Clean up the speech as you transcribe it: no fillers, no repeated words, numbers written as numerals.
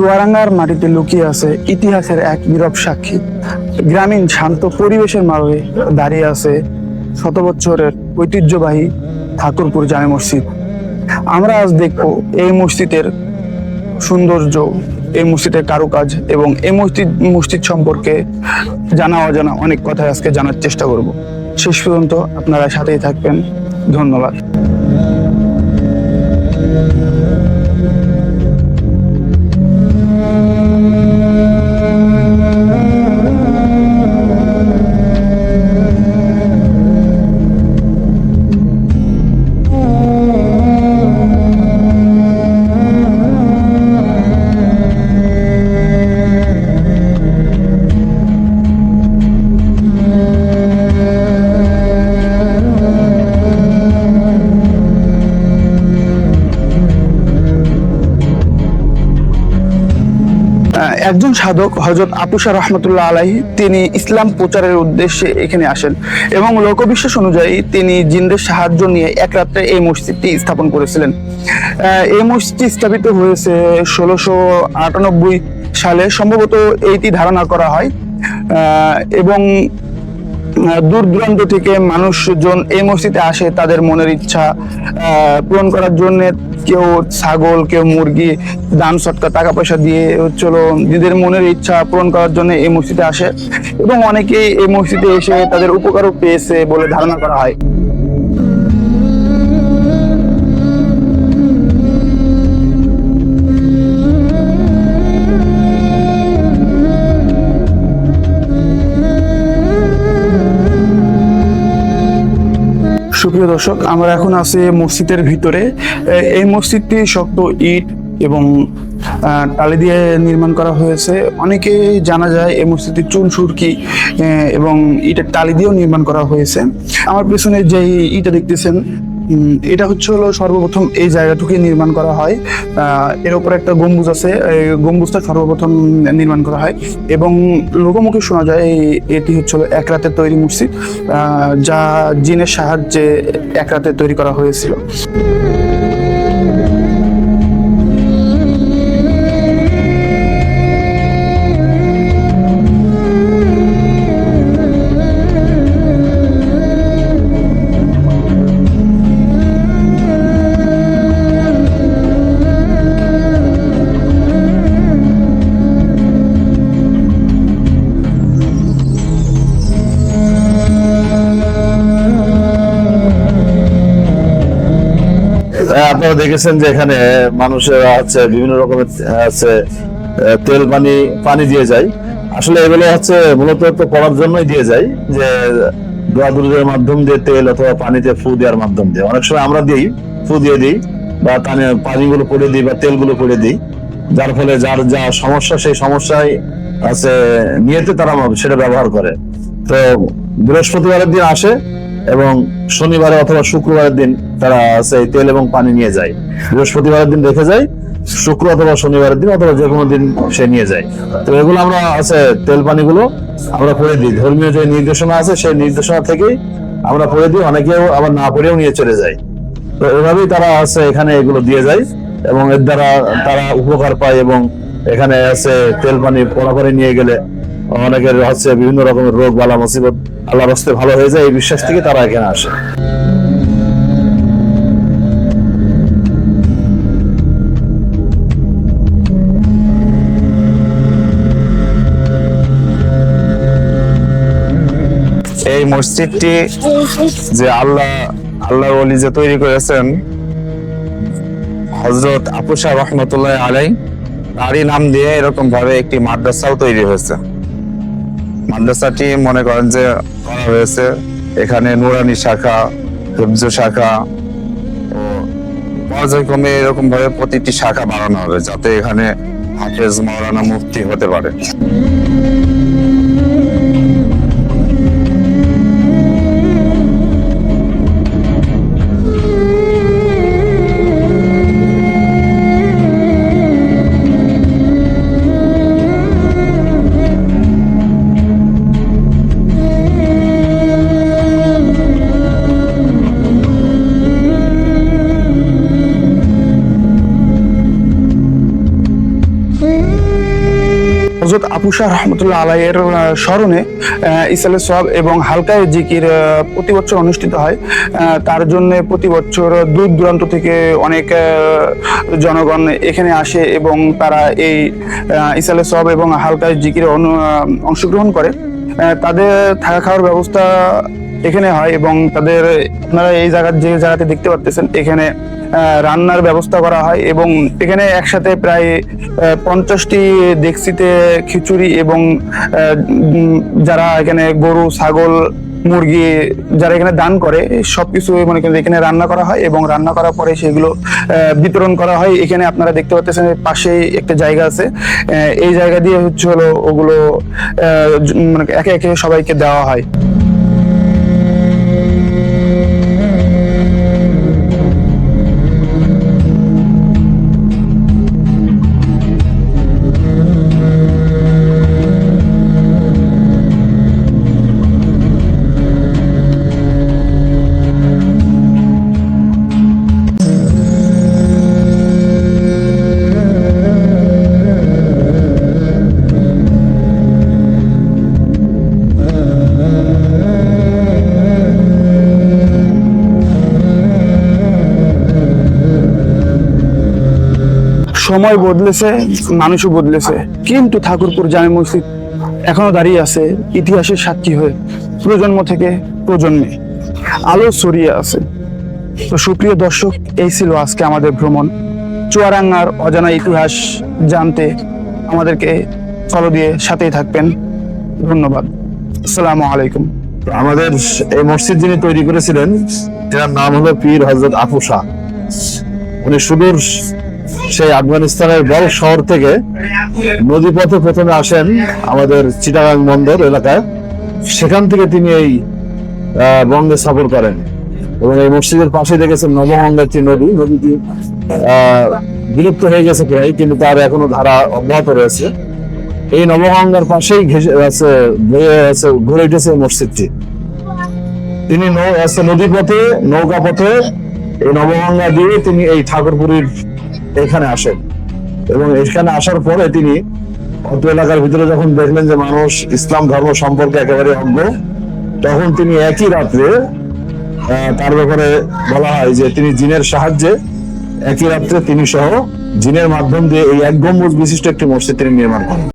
চুয়াডাঙ্গার মাটিতে লুকিয়ে আছে ইতিহাসের এক নীরব সাক্ষী। গ্রামীণ শান্ত পরিবেশের মাঝে দাঁড়িয়ে আছে শত বছরের ঐতিহ্যবাহী ঠাকুরপুর জামে মসজিদ। আমরা আজ দেখব এই মসজিদের সৌন্দর্য, এই মসজিদের কারুকাজ এবং এই মসজিদ সম্পর্কে জানা অজানা অনেক কথা আজকে জানার চেষ্টা করব। শেষ পর্যন্ত আপনারা সাথেই থাকবেন। ধন্যবাদ। একজন সাধক হযরত আপু শাহ রহমতুল্লাহ আলাইহি তিনি ইসলাম প্রচারের উদ্দেশ্যে এখানে আসেন এবং লোকবিশ্বাস অনুযায়ী তিনি জিনদের সাহায্য নিয়ে এক রাত্রে এই মসজিদটি স্থাপন করেছিলেন। এই মসজিদটি স্থাপিত হয়েছে 1698 সালে, সম্ভবত এইটি ধারণা করা হয়। এবং দূর দূরান্ত থেকে মানুষজন এই মসজিদে আসে তাদের মনের ইচ্ছা পূরণ করার জন্য। কেউ ছাগল, কেউ মুরগি দান সৎকার টাকা পয়সা দিয়ে নিজেদের মনের ইচ্ছা পূরণ করার জন্য এই মসজিদে আসে এবং অনেকেই এই মসজিদে এসে তাদের উপকারও পেয়েছে বলে ধারণা করা হয়। সুপ্রিয় দর্শক, আমরা এখন আছি মসজিদের ভিতরে। এই মসজিদটি শক্ত ইট এবং টালি দিয়ে নির্মাণ করা হয়েছে। অনেকে জানা যায় এই মসজিদটি চুন সুরকি এবং ইটের টালি দিয়েও নির্মাণ করা হয়েছে। আমার পেছনে যে ইটা দেখতেছেন, এটা হলো সর্বপ্রথম এই জায়গাটুকুই নির্মাণ করা হয়। এর উপর একটা গম্বুজ আছে, এই গম্বুজটা সর্বপ্রথম নির্মাণ করা হয় এবং লোকমুখে শোনা যায় এটি হলো এক রাতে তৈরি মসজিদ, যা জিনের সাহায্যে এক রাতে তৈরি করা হয়েছিল। আপনারা দেখেছেন যে এখানে মানুষেরা বিভিন্ন রকমের তেল পানি দিয়ে যায়। আসলে এগুলো মূলত করার জন্যই দিয়ে যায়, যে দোয়া-দুরুদের মাধ্যম দিয়ে তেল অথবা পানিতে ফু দেওয়ার মাধ্যম দিয়ে। অনেক সময় আমরা ফু দিয়ে দিই বা পানিগুলো পড়ে দিই বা তেলগুলো পড়ে দিই, যার ফলে যার যা সমস্যা সেই সমস্যায় নিয়েতে তারা সেটা ব্যবহার করে। তো বৃহস্পতিবারের দিন আসে এবং শনিবারে অথবা শুক্রবারের দিন তারা এই তেল এবং পানি নিয়ে যায়। বৃহস্পতিবারের দিন রেখে যায়, শুক্র অথবা শনিবারের দিন অথবা যে কোনো দিন সে নিয়ে যায়। তো এগুলো আমরা তেল পানিগুলো আমরা পড়ে দিই। ধর্মীয় যে নির্দেশনা আছে সেই নির্দেশনা থেকেই আমরা পড়ে দিই। অনেকেও আবার না পড়েও নিয়ে চলে যায়। তো এভাবেই তারা এখানে এগুলো দিয়ে যায় এবং এর দ্বারা তারা উপকার পায় এবং এখানে তেল পানি পড়া করে নিয়ে গেলে অনেকের বিভিন্ন রকমের রোগ বালা মুসিবত আল্লাহর রাস্তে ভালো হয়ে যায়। এই বিশ্বাস থেকে তারা এখানে আসে। এই মসজিদটি যে আল্লাহর ওলি যে তৈরি করেছেন হযরত আপু শাহ রহমতুল্লাহ আলাইহি, তারই নাম দিয়ে এরকম ভাবে একটি মাদ্রাসাও তৈরি হয়েছে। মাদ্রাসাটি মনে করেন যে করা হয়েছে, এখানে নুরানি শাখা, হিফজ শাখা ও পর্যায়ক্রমে এরকম ভাবে প্রতিটি শাখা বাড়ানো হবে, যাতে এখানে হাফেজ, মাওলানা, মুফতি হতে পারে। Mm-hmm. হযরত আপুশা রহমতুল্লাহ আলাইয়ের স্মরণে ইসালে সওয়াব এবং হালকায় জিকির প্রতি বছর অনুষ্ঠিত হয়। তার জন্য প্রতি বছর দূর দূরান্ত থেকে অনেক জনগণ এখানে আসে এবং তারা এই ইসালে সওয়াব এবং হালকায় জিকিরে অংশগ্রহণ করে। তাদের থাকা খাওয়ার ব্যবস্থা এখানে হয় এবং তাদের আপনারা এই যে জায়গাতে দেখতে পাচ্ছেন এখানে রান্নার ব্যবস্থা করা হয় এবং এখানে একসাথে প্রায় 50টি ডেকচিতে খিচুড়ি এবং যারা এখানে গরু ছাগল মুরগি যারা এখানে দান করে সবকিছু মানে এখানে রান্না করা হয় এবং রান্না করার পরে সেগুলো বিতরণ করা হয়। এখানে আপনারা দেখতে পাচ্ছেন পাশেই একটা জায়গা আছে, এই জায়গা দিয়ে হচ্ছে হলো ওগুলো মানে একে একে সবাইকে দেওয়া হয়। সময় বদলেছে, মানুষও বদলেছে, কিন্তু ঠাকুরপুর জামে মসজিদ এখনো দাঁড়িয়ে আছে ইতিহাসের সাক্ষী হয়ে প্রজন্ম থেকে প্রজন্মে আলো ছড়িয়ে আছে। তো সুপ্রিয় দর্শক, এই ছিল আজকে আমাদের ভ্রমণ চুয়াডাঙ্গার অজানা ইতিহাস জানতে আমাদেরকে ফলো দিয়ে সাথেই থাকবেন। ধন্যবাদ। আসসালামু আলাইকুম। আমাদের এই মসজিদ যিনি তৈরি করেছিলেন তার নাম হলো পীর হযরত আপুশা। উনি সুদূর সেই আফগানিস্তানের বড় শহর থেকে নদীপথে প্রথমে আসেন আমাদের চিটাগাং বন্দর এলাকায়, সেখান থেকে তিনি এই বঙ্গে সফর করেন এবং এই মসজিদের পাশে দেখেছেন নবগঙ্গা একটি নদী, নদীটি বিলুপ্ত হয়ে গেছে প্রায়, কিন্তু তার এখনো ধারা অব্যাহত রয়েছে। এই নবগঙ্গার পাশেই ঘুরে উঠেছে মসজিদটি। তিনি নদীপথে নৌকা পথে এই নবগঙ্গা দিয়ে তিনি এই ঠাকুরপুরীর এখানে আসেন এবং এখানে আসার পরে তিনি অত এলাকার ভিতরে যখন দেখলেন যে মানুষ ইসলাম ধর্ম সম্পর্কে একেবারে অজ্ঞ, তখন তিনি একই রাত্রে তার ব্যাপারে বলা হয় যে তিনি জিনের সাহায্যে একই রাত্রে তিনি সহ জিনের মাধ্যম দিয়ে এই 1 গম্বুজ বিশিষ্ট একটি মসজিদ তিনি নির্মাণ করেন।